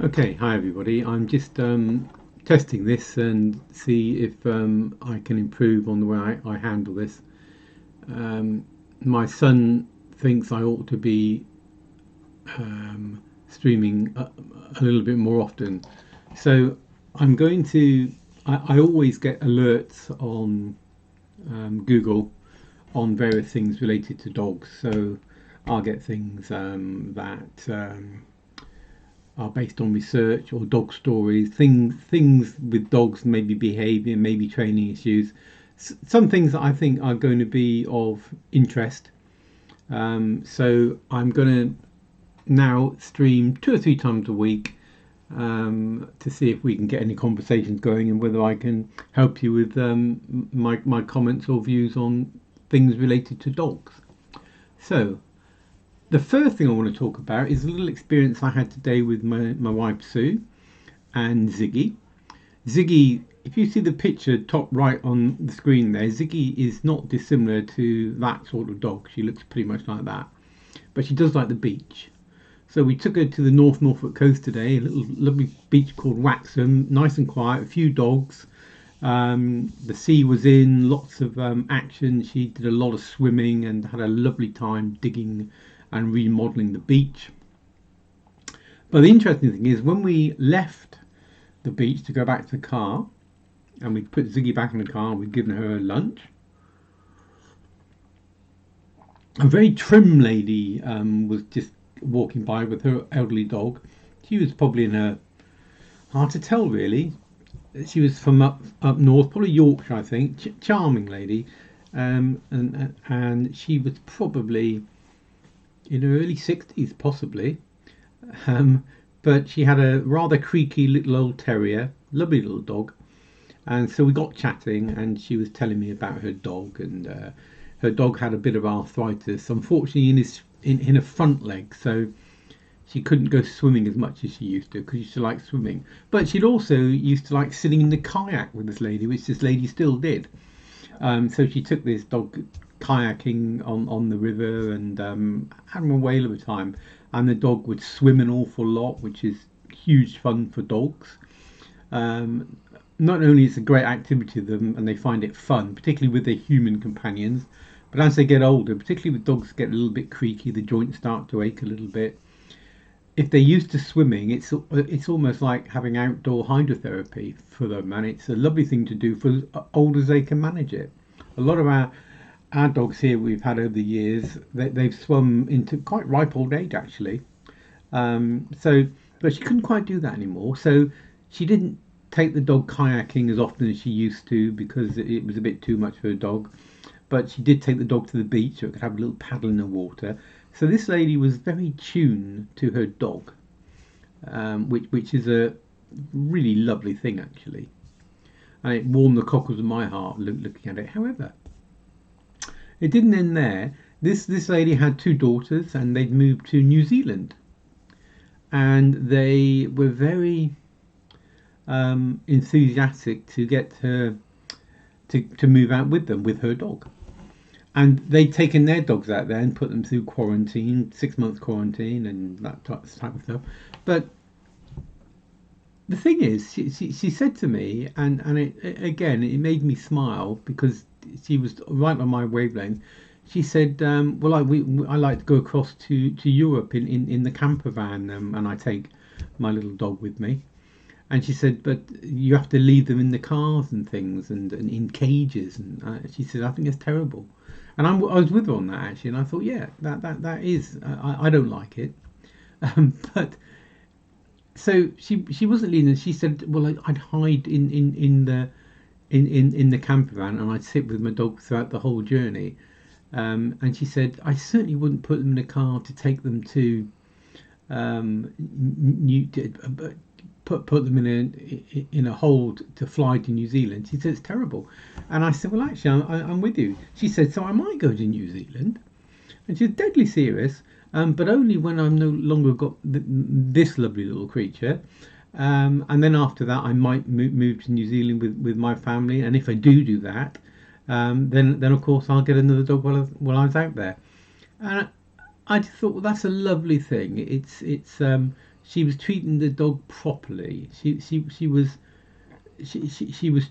Okay, hi everybody. I'm just testing this and see if I can improve on the way I handle this. Um, my son thinks I ought to be streaming a little bit more often, so I'm going to. I always get alerts on Google on various things related to dogs, so I'll get things that are based on research or dog stories, things with dogs, maybe behaviour, maybe training issues, some things that I think are going to be of interest. So I'm going to now stream 2 or 3 times a week to see if we can get any conversations going and whether I can help you with my comments or views on things related to dogs. So the first thing I want to talk about is a little experience I had today with my wife Sue and Ziggy. Ziggy, if you see the picture top right on the screen there, Ziggy is not dissimilar to that sort of dog. She looks pretty much like that. But she does like the beach. So we took her to the North Norfolk coast today, a little lovely beach called Waxham, nice and quiet, a few dogs. The sea was in, lots of action. She did a lot of swimming and had a lovely time digging and remodeling the beach. But the interesting thing is, when we left the beach to go back to the car, and we put Ziggy back in the car, we'd given her lunch. A very trim lady was just walking by with her elderly dog. She was probably in her, hard to tell really. She was from up north, probably Yorkshire, I think. Charming lady, and she was probably in her early 60s, possibly. Um, but she had a rather creaky little old terrier, lovely little dog. And so we got chatting, and she was telling me about her dog, and her dog had a bit of arthritis, unfortunately in her front leg, so she couldn't go swimming as much as she used to because she used to like swimming. But she'd also used to like sitting in the kayak with this lady, which this lady still did. So she took this dog kayaking on the river and having a whale of a time. And the dog would swim an awful lot, which is huge fun for dogs. Um, Not only is it a great activity to them and they find it fun, particularly with their human companions, but as they get older, particularly with dogs get a little bit creaky, the joints start to ache a little bit. If they're used to swimming, it's almost like having outdoor hydrotherapy for them, and it's a lovely thing to do for as old as they can manage it. A lot of our dogs here we've had over the years, they've swum into quite ripe old age actually. So, but she couldn't quite do that anymore. So she didn't take the dog kayaking as often as she used to because it was a bit too much for a dog. But she did take the dog to the beach so it could have a little paddle in the water. So this lady was very tuned to her dog, which is a really lovely thing actually, and it warmed the cockles of my heart looking at it. However, it didn't end there. This lady had two daughters, and they'd moved to New Zealand, and they were very enthusiastic to get her to move out with them with her dog. And they'd taken their dogs out there and put them through quarantine, 6 months quarantine, and that type of stuff. But the thing is, she said to me, and again, it made me smile because she was right on my wavelength. She said, "Well, I like to go across to Europe in the camper van, and I take my little dog with me." And she said, "But you have to leave them in the cars and things, and in cages." And she said, "I think it's terrible." And I was with her on that actually, and I thought, yeah, that is. I don't like it, but so she wasn't leaving. She said, "Well, I'd hide in the camper van, and I'd sit with my dog throughout the whole journey." And she said, "I certainly wouldn't put them in a car to take them to New, put them in a hold to fly to New Zealand." She said it's terrible, and I said, "Well, actually, I'm with you." She said, "So I might go to New Zealand," and she's deadly serious, but only when I've no longer got this lovely little creature. And then after that, I might move to New Zealand with my family, and if I do that, then of course I'll get another dog while I was out there. And I just thought, well, that's a lovely thing. It's she was treating the dog properly. She was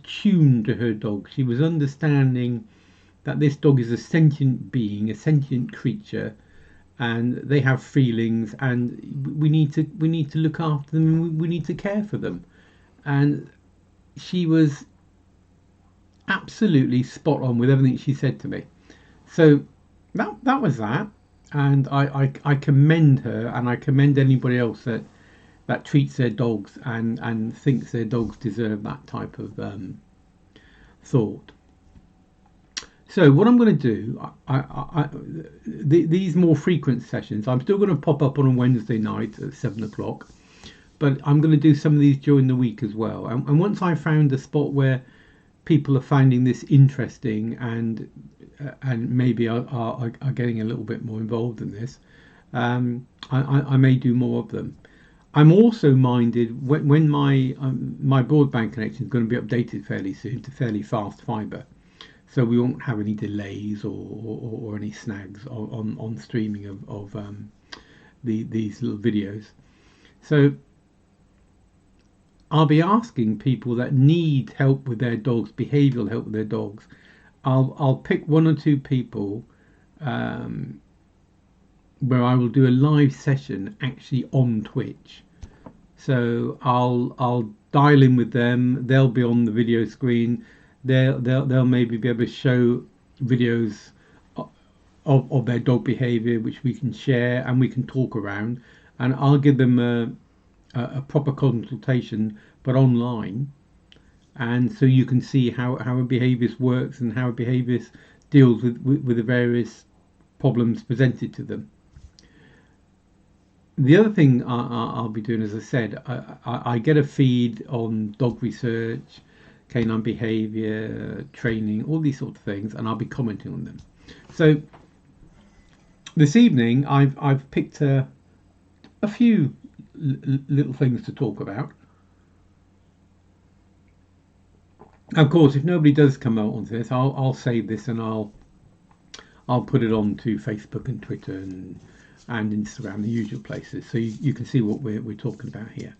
tuned to her dog. She was understanding that this dog is a sentient being, a sentient creature, and they have feelings, and we need to look after them, and we need to care for them. And she was absolutely spot on with everything she said to me. So that was that, and I commend her, and I commend anybody else that treats their dogs and thinks their dogs deserve that type of thought. So what I'm going to do, these more frequent sessions, I'm still going to pop up on a Wednesday night at 7 o'clock, but I'm going to do some of these during the week as well. And once I found a spot where people are finding this interesting and maybe are getting a little bit more involved in this, I may do more of them. I'm also minded when my broadband connection is going to be updated fairly soon to fairly fast fibre, so we won't have any delays or any snags on streaming of these little videos. So I'll be asking people that need help with their dogs, behavioural help with their dogs. I'll pick one or two people where I will do a live session actually on Twitch. So I'll dial in with them. They'll be on the video screen. They'll maybe be able to show videos of their dog behaviour, which we can share and we can talk around. And I'll give them a proper consultation, but online, and so you can see how a behaviourist works and how a behaviourist deals with the various problems presented to them. The other thing I'll be doing, as I said, I get a feed on dog research, canine behaviour, training, all these sort of things, and I'll be commenting on them. So this evening I've picked a few little things to talk about. Of course, if nobody does come out onto this, I'll save this and I'll put it on to Facebook and Twitter and Instagram, the usual places, so you can see what we're talking about here.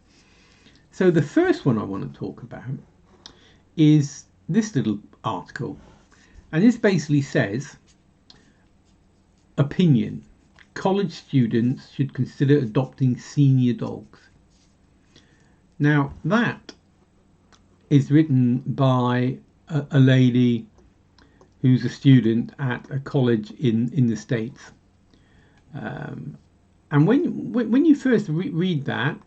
So the first one I want to talk about is this little article, and this basically says, opinion: college students should consider adopting senior dogs. Now that is written by a lady who's a student at a college in the States. And when you first read that,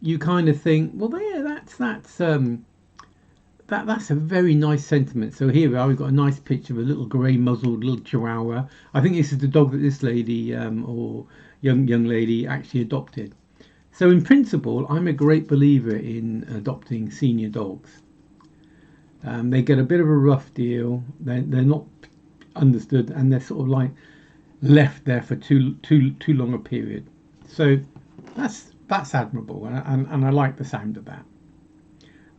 you kind of think, well, there, that's a very nice sentiment. So here we are, we've got a nice picture of a little grey muzzled little Chihuahua. I think this is the dog that this lady or young lady actually adopted. So in principle, I'm a great believer in adopting senior dogs. They get a bit of a rough deal. They're not understood, and they're sort of like left there for too long a period. So that's admirable, and I like the sound of that.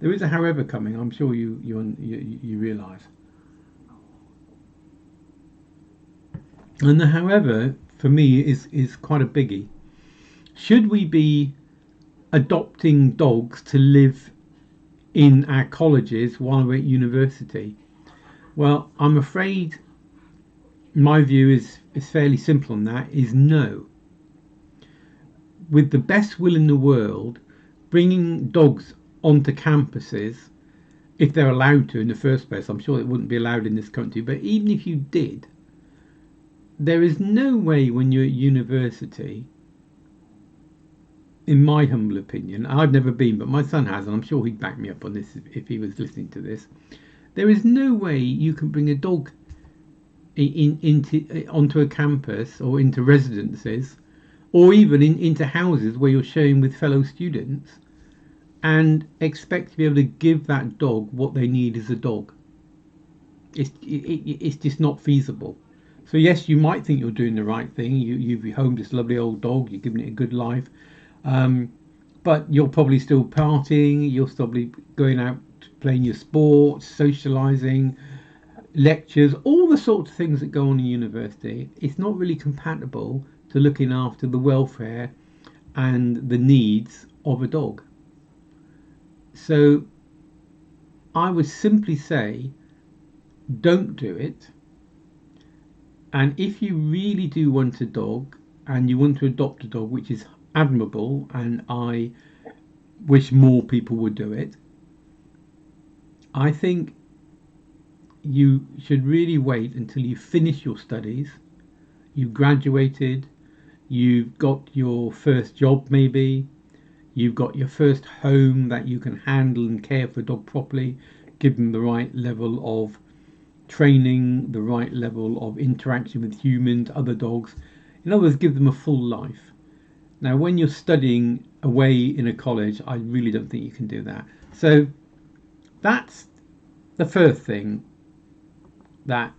There is a however coming. I'm sure you realise. And the however for me is quite a biggie. Should we be adopting dogs to live in our colleges while we're at university? Well, I'm afraid my view is fairly simple on that, is no. With the best will in the world, bringing dogs onto campuses, if they're allowed to in the first place, I'm sure it wouldn't be allowed in this country, but even if you did, there is no way when you're at university, in my humble opinion, I've never been, but my son has, and I'm sure he'd back me up on this if he was listening to this. There is no way you can bring a dog onto a campus or into residences, or even into houses where you're sharing with fellow students, and expect to be able to give that dog what they need as a dog. It's just not feasible. So yes, you might think you're doing the right thing. You've homed this lovely old dog, you're giving it a good life, but you're probably still partying, you'll still be going out playing your sports, socialising, lectures, all the sorts of things that go on in university. It's not really compatible to looking after the welfare and the needs of a dog. So I would simply say, don't do it. And if you really do want a dog and you want to adopt a dog, which is admirable, and I wish more people would do it, I think you should really wait until you finish your studies, you've graduated, you've got your first job maybe, you've got your first home that you can handle and care for a dog properly, give them the right level of training, the right level of interaction with humans, other dogs. In other words, give them a full life. Now, when you're studying away in a college, I really don't think you can do that. So that's the first thing that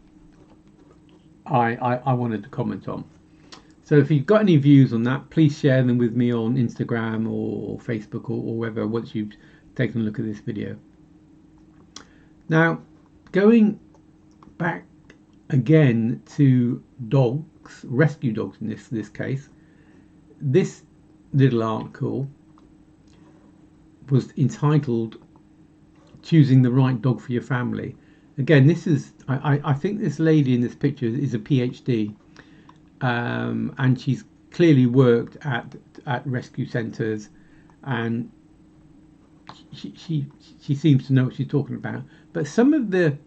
I wanted to comment on. So if you've got any views on that, please share them with me on Instagram or Facebook or wherever once you've taken a look at this video. Now, going back again to dogs, rescue dogs in this case, this little article was entitled "Choosing the Right Dog for Your Family." Again, this is I think this lady in this picture is a PhD, and she's clearly worked at rescue centres, and she seems to know what she's talking about. But some of the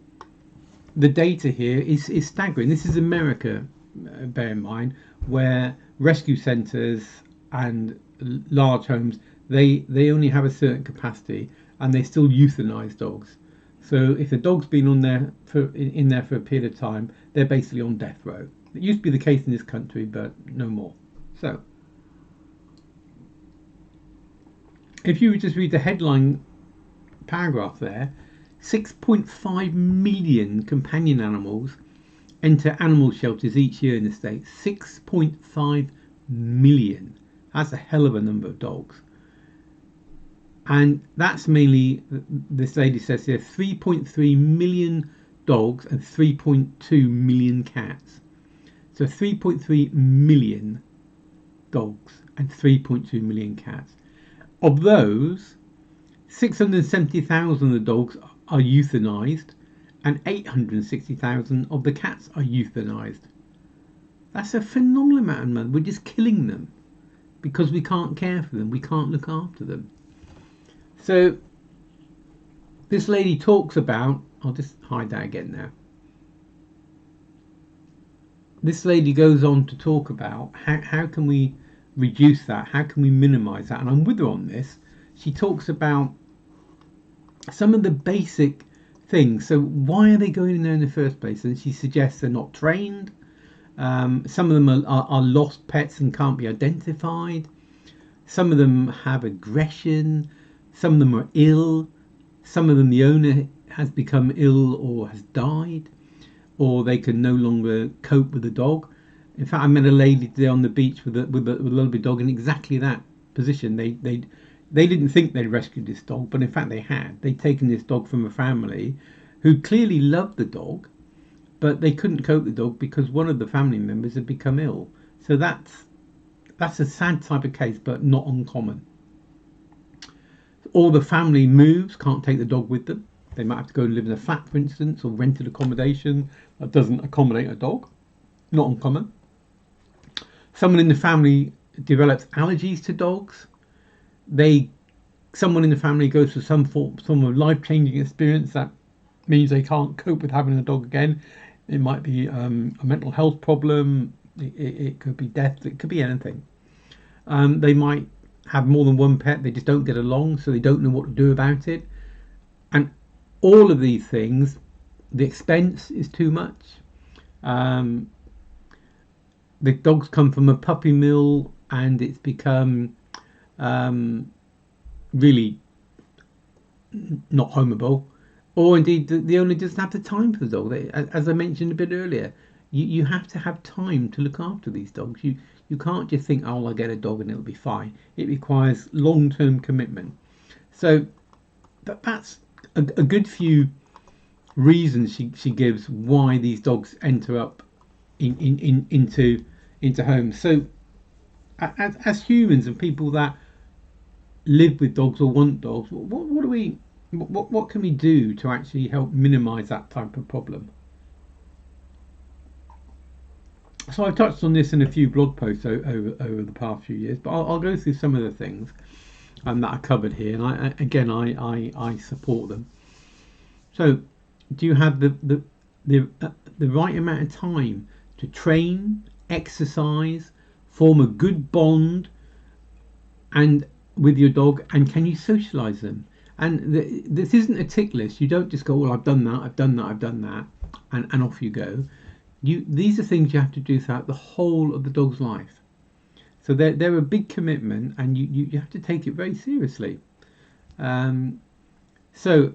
data here is staggering. This is America, bear in mind, where rescue centres and large homes, they only have a certain capacity and they still euthanize dogs. So if a dog's been in there for a period of time, they're basically on death row. It used to be the case in this country, but no more. So if you just read the headline paragraph there, 6.5 million companion animals enter animal shelters each year in the States. 6.5 million. That's a hell of a number of dogs. And that's mainly, this lady says here, 3.3 million dogs and 3.2 million cats. So 3.3 million dogs and 3.2 million cats. Of those, 670,000 of the dogs are euthanized and 860,000 of the cats are euthanized. That's a phenomenal amount of money. We're just killing them because we can't care for them, we can't look after them. So this lady talks about, I'll just hide that again now. This lady goes on to talk about how can we reduce that, how can we minimize that, and I'm with her on this. She talks about some of the basic things. So why are they going in there in the first place? And she suggests they're not trained. Some of them are lost pets and can't be identified. Some of them have aggression. Some of them are ill. Some of them, the owner has become ill or has died, or they can no longer cope with the dog. In fact, I met a lady today on the beach with a little bit dog in exactly that position. They didn't think they'd rescued this dog, but in fact they had. They'd taken this dog from a family who clearly loved the dog, but they couldn't cope with the dog because one of the family members had become ill. So that's a sad type of case, but not uncommon. Or the family moves, can't take the dog with them. They might have to go and live in a flat, for instance, or rented accommodation that doesn't accommodate a dog. Not uncommon. Someone in the family develops allergies to dogs. Someone in the family goes through some form of life-changing experience that means they can't cope with having a dog again. It might be a mental health problem. It could be death. It could be anything. They might have more than one pet. They just don't get along, so they don't know what to do about it. And all of these things, the expense is too much. The dogs come from a puppy mill, and it's become really not homeable, or indeed the owner doesn't have the time for the dog. As I mentioned a bit earlier, you have to have time to look after these dogs. You can't just think, oh, I'll get a dog and it'll be fine. It requires long-term commitment. So that's a good few reasons she gives why these dogs enter up into homes. So as humans and people that live with dogs or want dogs, what do we, what can we do to actually help minimise that type of problem? So I've touched on this in a few blog posts over the past few years, but I'll go through some of the things that are covered here, and I support them. So, do you have the right amount of time to train, exercise, form a good bond, and with your dog, and can you socialise them? And this isn't a tick list. You don't just go, well, I've done that, I've done that, I've done that, and off you go. These are things you have to do throughout the whole of the dog's life. So they're a big commitment, and you have to take it very seriously. Um, so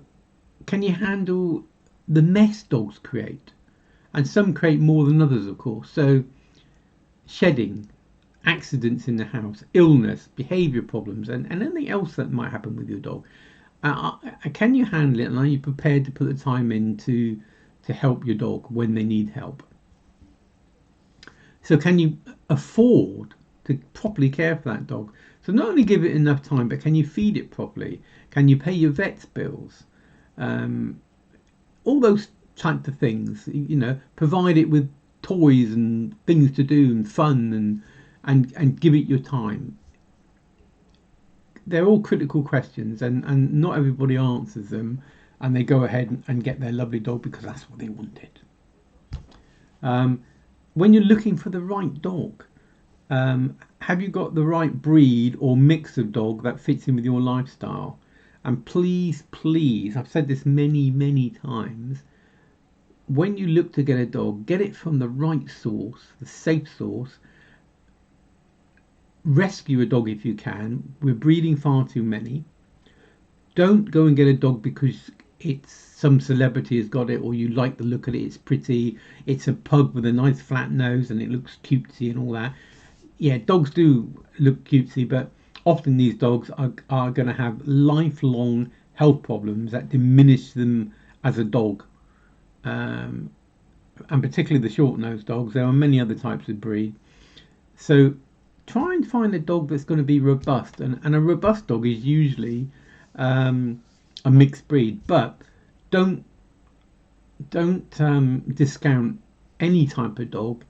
can you handle the mess dogs create? And some create more than others, of course. So shedding, accidents in the house, illness, behaviour problems, and anything else that might happen with your dog. Can you handle it, and are you prepared to put the time in to help your dog when they need help? So can you afford to properly care for that dog? So not only give it enough time, but can you feed it properly? Can you pay your vet's bills? Um, all those types of things. Provide it with toys and things to do and fun, and give it your time. They're all critical questions, and not everybody answers them, and they go ahead and get their lovely dog because that's what they wanted. Um, when you're looking for the right dog, have you got the right breed or mix of dog that fits in with your lifestyle? And please, please, I've said this many, many times, when you look to get a dog, get it from the right source, the safe source. Rescue a dog if you can. We're breeding far too many. Don't go and get a dog because it's some celebrity has got it, or you like the look of it, it's pretty, it's a pug with a nice flat nose and it looks cutesy and all that. Yeah, dogs do look cutesy, but often these dogs are going to have lifelong health problems that diminish them as a dog. Um, and particularly the short-nosed dogs. There are many other types of breed. So try and find a dog that's going to be robust, and a robust dog is usually a mixed breed. But don't discount any type of dog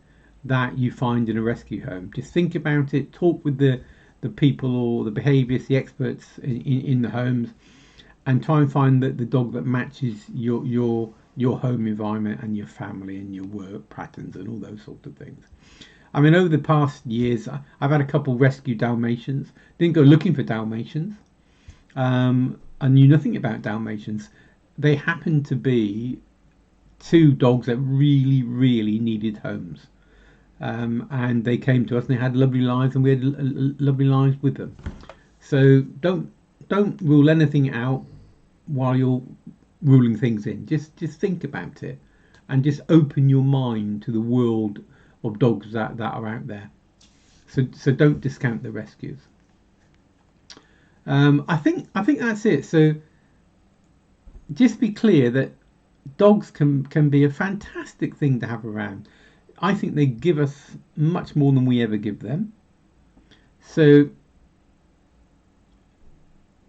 that you find in a rescue home. Just think about it. Talk with the people or the behaviourists, the experts in the homes, and try and find the dog that matches your home environment and your family and your work patterns and all those sorts of things. I mean, over the past years, I've had a couple rescue Dalmatians. Didn't go looking for Dalmatians. I knew nothing about Dalmatians. They happened to be two dogs that really, really needed homes. And they came to us and they had lovely lives, and we had lovely lives with them. So don't rule anything out while you're ruling things in. Just think about it, and just open your mind to the world of dogs that are out there. So don't discount the rescues. I think that's it. So just be clear that dogs can be a fantastic thing to have around. I think they give us much more than we ever give them. So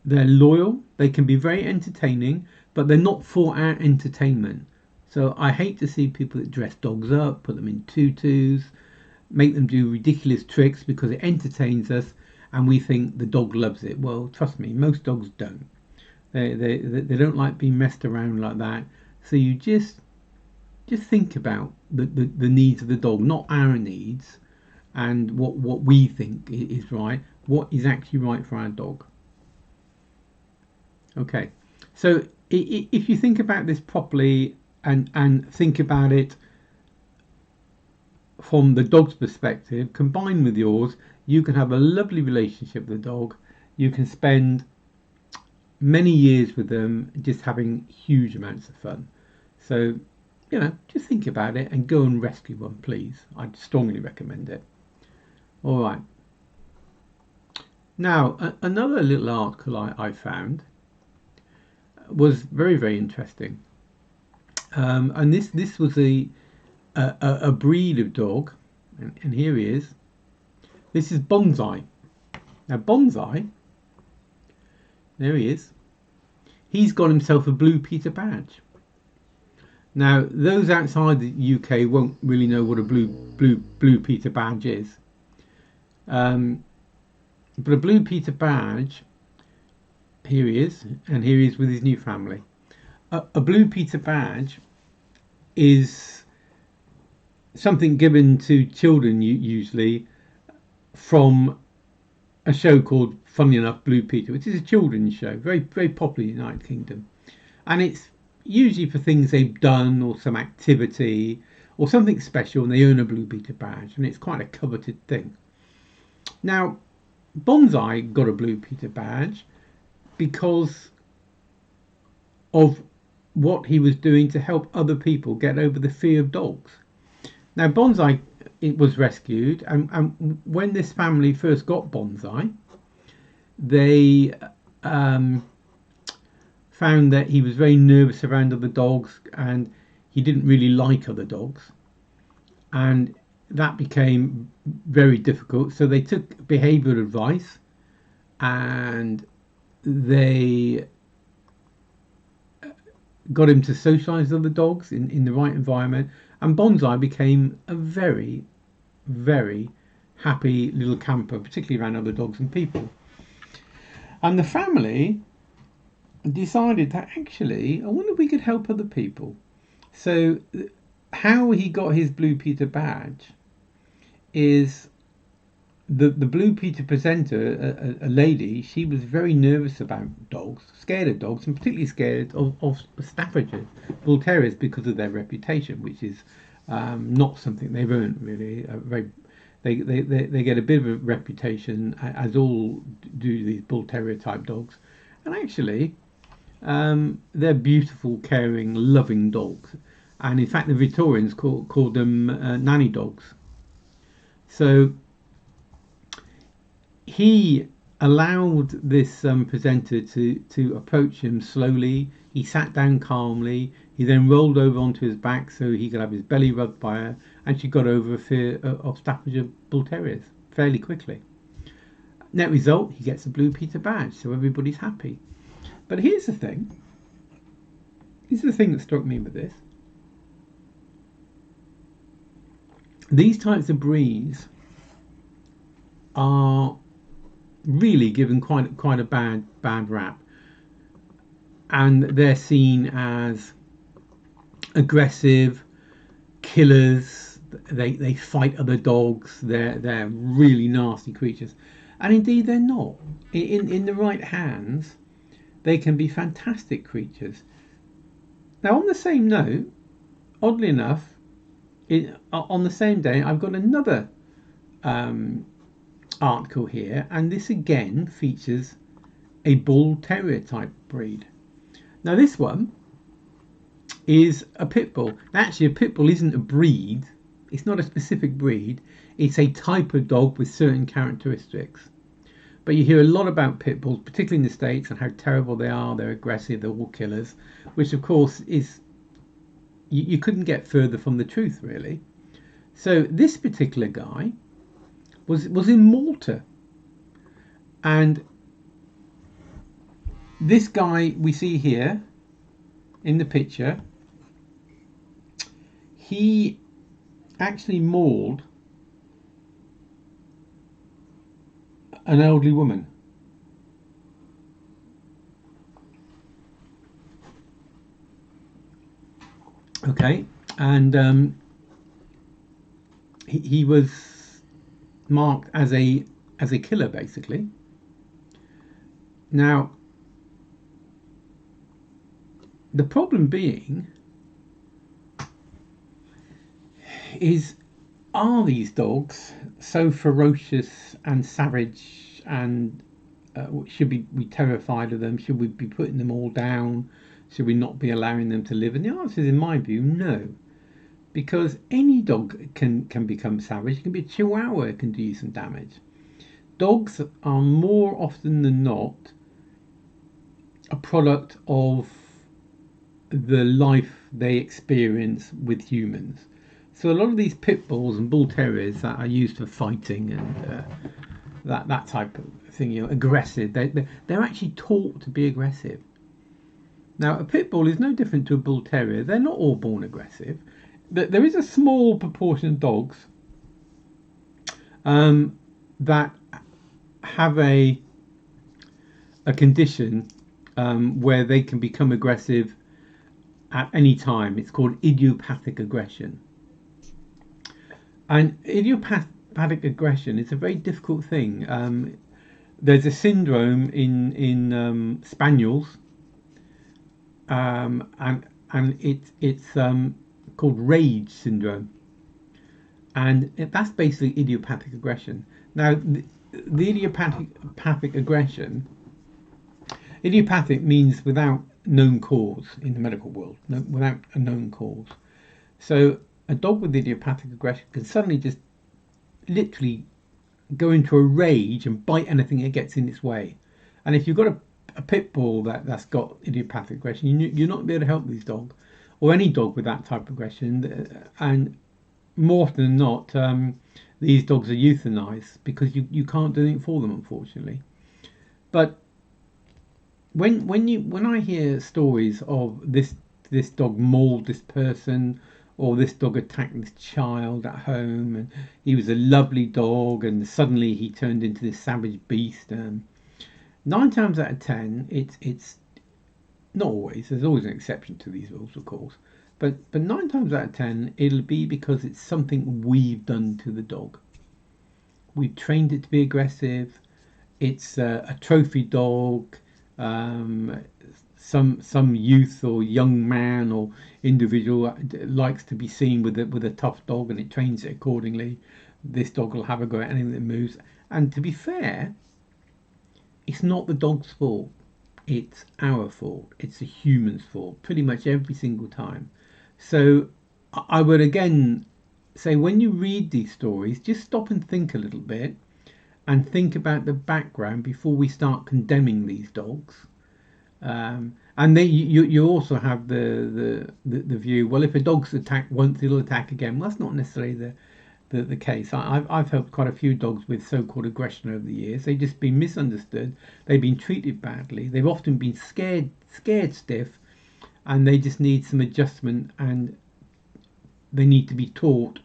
they're loyal, they can be very entertaining, but they're not for our entertainment. So I hate to see people that dress dogs up, put them in tutus, make them do ridiculous tricks because it entertains us and we think the dog loves it. Well, trust me, most dogs don't. They don't like being messed around like that. So you just think about the needs of the dog, not our needs, and what we think is right, what is actually right for our dog. Okay, so if you think about this properly and think about it from the dog's perspective, combined with yours, you can have a lovely relationship with the dog. You can spend many years with them just having huge amounts of fun. So, just think about it and go and rescue one, please. I'd strongly recommend it. All right. Now, another little article I found was very, very interesting. And this was a breed of dog, and here he is, This is Bonsai. Now Bonsai, there he is. He's got himself a Blue Peter badge. Now those outside the UK won't really know what a Blue Peter badge is. But a Blue Peter badge, here he is, and here he is with his new family. A Blue Peter badge is something given to children usually from a show called, funnily enough, Blue Peter, which is a children's show, very very popular in the United Kingdom, and it's usually for things they've done or some activity or something special, and they earn a Blue Peter badge, and it's quite a coveted thing. Now, Bonsai got a Blue Peter badge because of what he was doing to help other people get over the fear of dogs. Now, Bonsai, it was rescued, and when this family first got Bonsai, they found that he was very nervous around other dogs, and he didn't really like other dogs, and that became very difficult. So they took behavioural advice, and they got him to socialise with other dogs in the right environment, and Bonsai became a very, very happy little camper, particularly around other dogs and people. And the family decided that actually, I wonder if we could help other people. So how he got his Blue Peter badge is the Blue Peter presenter, a lady, she was very nervous about dogs, scared of dogs, and particularly scared of Staffordshire Bull Terriers because of their reputation, which is not something they've earned really. They get a bit of a reputation, as all do these Bull Terrier type dogs, and actually they're beautiful, caring, loving dogs, and in fact the Victorians called them nanny dogs. So he allowed this presenter to approach him slowly. He sat down calmly. He then rolled over onto his back so he could have his belly rubbed by her, and she got over a fear of Staffordshire Bull Terriers fairly quickly. Net result, he gets a Blue Peter badge, so everybody's happy. But here's the thing. This is the thing that struck me with this. These types of breeds are really given quite a bad rap, and they're seen as aggressive killers. They fight other dogs. They're really nasty creatures, and indeed they're not. In the right hands, they can be fantastic creatures. Now, on the same note, oddly enough, on the same day, I've got another article here, and this again features a Bull Terrier type breed. Now this one is a pit bull. Actually, a pit bull isn't a breed. It's not a specific breed. It's a type of dog with certain characteristics. But you hear a lot about pit bulls, particularly in the States, and how terrible they are. They're aggressive, they're all killers, which of course is, you couldn't get further from the truth really. So this particular guy was in Malta, and this guy we see here in the picture, he actually mauled an elderly woman. Okay, and he was marked as a killer basically. Now the problem being is, are these dogs so ferocious and savage, and should we be terrified of them? Should we be putting them all down? Should we not be allowing them to live? And the answer is, in my view, no. Because any dog can become savage. It can be a Chihuahua, it can do you some damage. Dogs are more often than not a product of the life they experience with humans. So a lot of these pit bulls and bull terriers that are used for fighting and that type of thing, aggressive. They're actually taught to be aggressive. Now, a pit bull is no different to a bull terrier. They're not all born aggressive. There is a small proportion of dogs that have a condition where they can become aggressive at any time. It's called idiopathic aggression. And idiopathic aggression is a very difficult thing. There's a syndrome in spaniels, and it's called rage syndrome, and that's basically idiopathic aggression. Now, the idiopathic aggression, idiopathic means without known cause in the medical world, without a known cause. So a dog with idiopathic aggression can suddenly just literally go into a rage and bite anything that gets in its way. And if you've got a pit bull that's got idiopathic aggression, you're not going to be able to help these dogs, or any dog with that type of aggression. And more often than not, these dogs are euthanized because you can't do anything for them, unfortunately. But when I hear stories of this dog mauled this person, or this dog attacked this child at home, and he was a lovely dog, and suddenly he turned into this savage beast. 9 times out of 10, it's not always. There's always an exception to these rules, of course. But 9 times out of 10, it'll be because it's something we've done to the dog. We've trained it to be aggressive. It's a trophy dog. Some youth or young man or individual likes to be seen with a tough dog, and it trains it accordingly. This dog will have a go at anything that moves. And to be fair, it's not the dog's fault. It's our fault. It's the human's fault, pretty much every single time. So I would again say, when you read these stories, just stop and think a little bit, and think about the background before we start condemning these dogs. And then you also have the view, well, if a dog's attacked once, it'll attack again. Well, that's not necessarily the case. I've helped quite a few dogs with so-called aggression over the years. They've just been misunderstood. They've been treated badly. They've often been scared stiff, and they just need some adjustment, and they need to be taught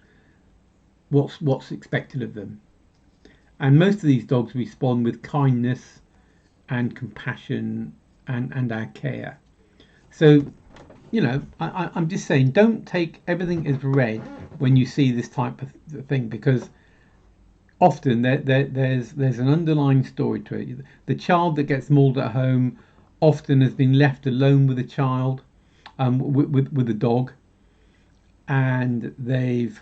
what's expected of them. And most of these dogs respond with kindness and compassion and our care. So, I'm just saying, don't take everything as read when you see this type of thing, because often there's an underlying story to it. The child that gets mauled at home often has been left alone with a child, with a dog, and they've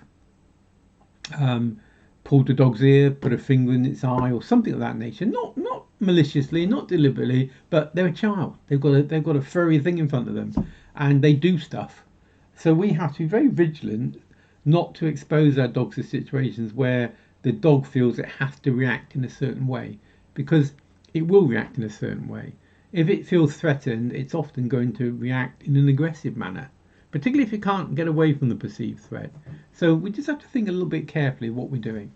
pulled the dog's ear, put a finger in its eye, or something of that nature. Not maliciously, not deliberately, but they're a child. They've got a furry thing in front of them, and they do stuff. So we have to be very vigilant not to expose our dogs to situations where the dog feels it has to react in a certain way, because it will react in a certain way. If it feels threatened, it's often going to react in an aggressive manner, particularly if it can't get away from the perceived threat. So we just have to think a little bit carefully what we're doing.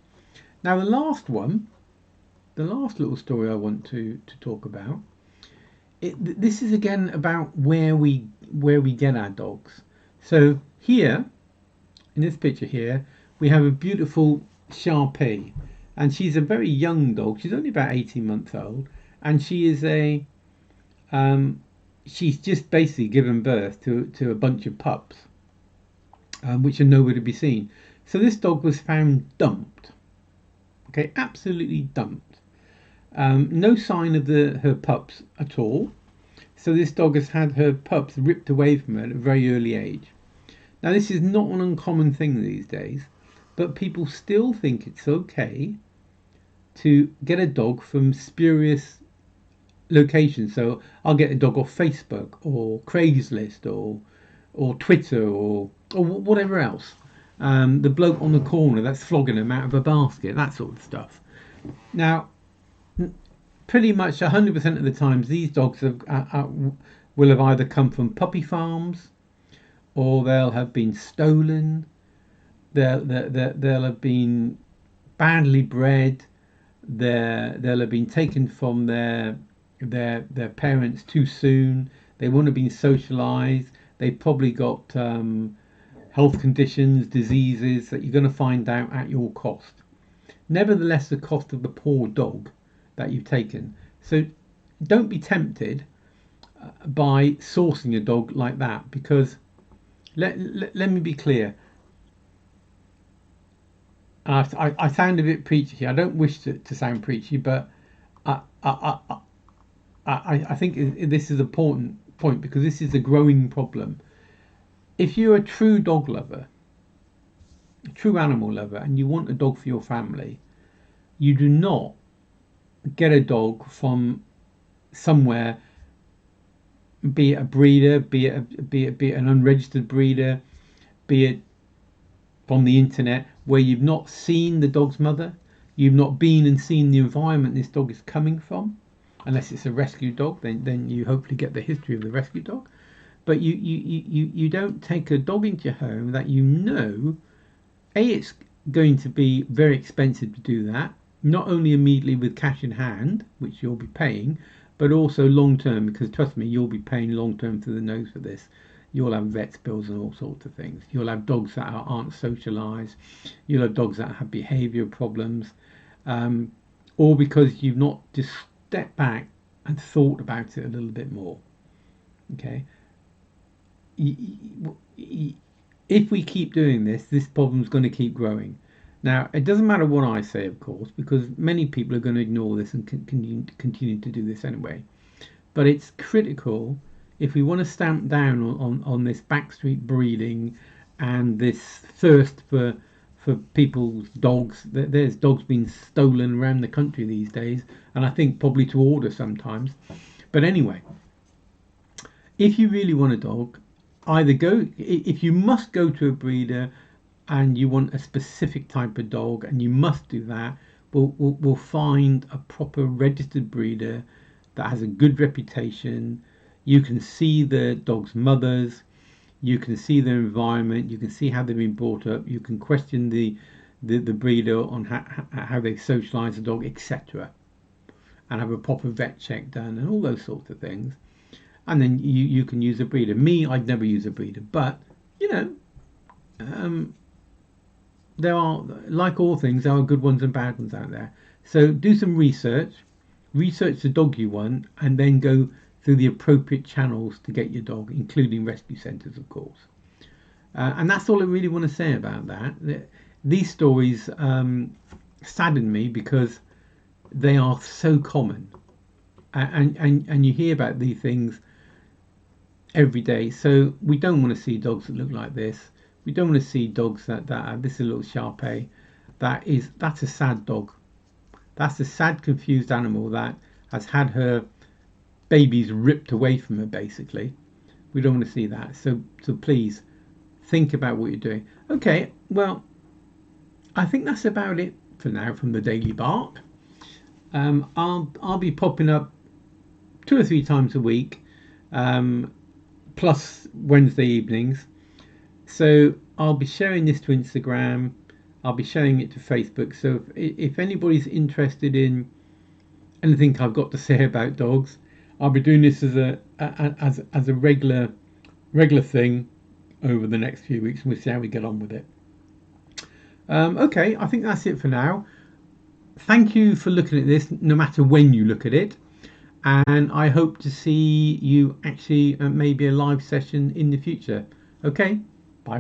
Now, the last little story I want to talk about, this is again about where we get our dogs. So here, in this picture here, we have a beautiful Sharpei, and she's a very young dog. She's only about 18 months old, and she is she's just basically given birth to a bunch of pups, which are nowhere to be seen. So this dog was found dumped. Okay, absolutely dumped. No sign of her pups at all. So this dog has had her pups ripped away from her at a very early age. Now, this is not an uncommon thing these days, but people still think it's okay to get a dog from spurious locations. So I'll get a dog off Facebook or Craigslist or Twitter or whatever else. The bloke on the corner that's flogging them out of a basket, that sort of stuff. Now, pretty much 100% of the times, these dogs will have either come from puppy farms, or they'll have been stolen, they'll have been badly bred. They'll have been taken from their parents too soon. They won't have been socialised. They've probably got health conditions, diseases that you're going to find out at your cost. Nevertheless, the cost of the poor dog that you've taken. So don't be tempted by sourcing a dog like that, because let me be clear. I sound a bit preachy here. I don't wish to sound preachy, but I, I, I, I think this is an important point, because this is a growing problem. If you're a true dog lover, a true animal lover, and you want a dog for your family, you do not get a dog from somewhere, be it a breeder, be it an unregistered breeder, be it from the internet, where you've not seen the dog's mother, you've not been and seen the environment this dog is coming from. Unless it's a rescue dog, then you hopefully get the history of the rescue dog. But you don't take a dog into your home that you know, it's going to be very expensive to do that, not only immediately with cash in hand, which you'll be paying, but also long term, because trust me, you'll be paying long term through the nose for this. You'll have vet bills and all sorts of things. You'll have dogs that aren't socialised. You'll have dogs that have behaviour problems, or because you've not just stepped back and thought about it a little bit more. Okay. If we keep doing this problem's going to keep growing. Now, it doesn't matter what I say, of course, because many people are going to ignore this and continue to do this anyway. But it's critical, if we want to stamp down on this backstreet breeding and this thirst for people's dogs. There's dogs being stolen around the country these days, and I think probably to order sometimes. But anyway, if you really want a dog, either go, if you must go to a breeder and you want a specific type of dog, and you must do that, we'll find a proper registered breeder that has a good reputation. You can see the dog's mothers, you can see their environment, you can see how they've been brought up, you can question the breeder on how they socialise the dog, etc., and have a proper vet check done and all those sorts of things. And then you can use a breeder. Me, I'd never use a breeder, but there are, like all things, there are good ones and bad ones out there. So do some research the dog you want, and then go through the appropriate channels to get your dog, including rescue centres, of course. And that's all I really want to say about that. These stories sadden me because they are so common, and you hear about these things every day. So we don't want to see dogs that look like this. We don't want to see dogs that this is a little Shar-Pei. That's a sad dog. That's a sad, confused animal that has had her babies ripped away from her, basically. We don't want to see that. So please think about what you're doing. Okay, well, I think that's about it for now from the Daily Bark. I'll be popping up 2 or 3 times a week, plus Wednesday evenings. So I'll be sharing this to Instagram. I'll be sharing it to Facebook. So if anybody's interested in anything I've got to say about dogs, I'll be doing this as a regular thing over the next few weeks, and we'll see how we get on with it. Okay, I think that's it for now. Thank you for looking at this, no matter when you look at it, and I hope to see you actually maybe a live session in the future. Okay,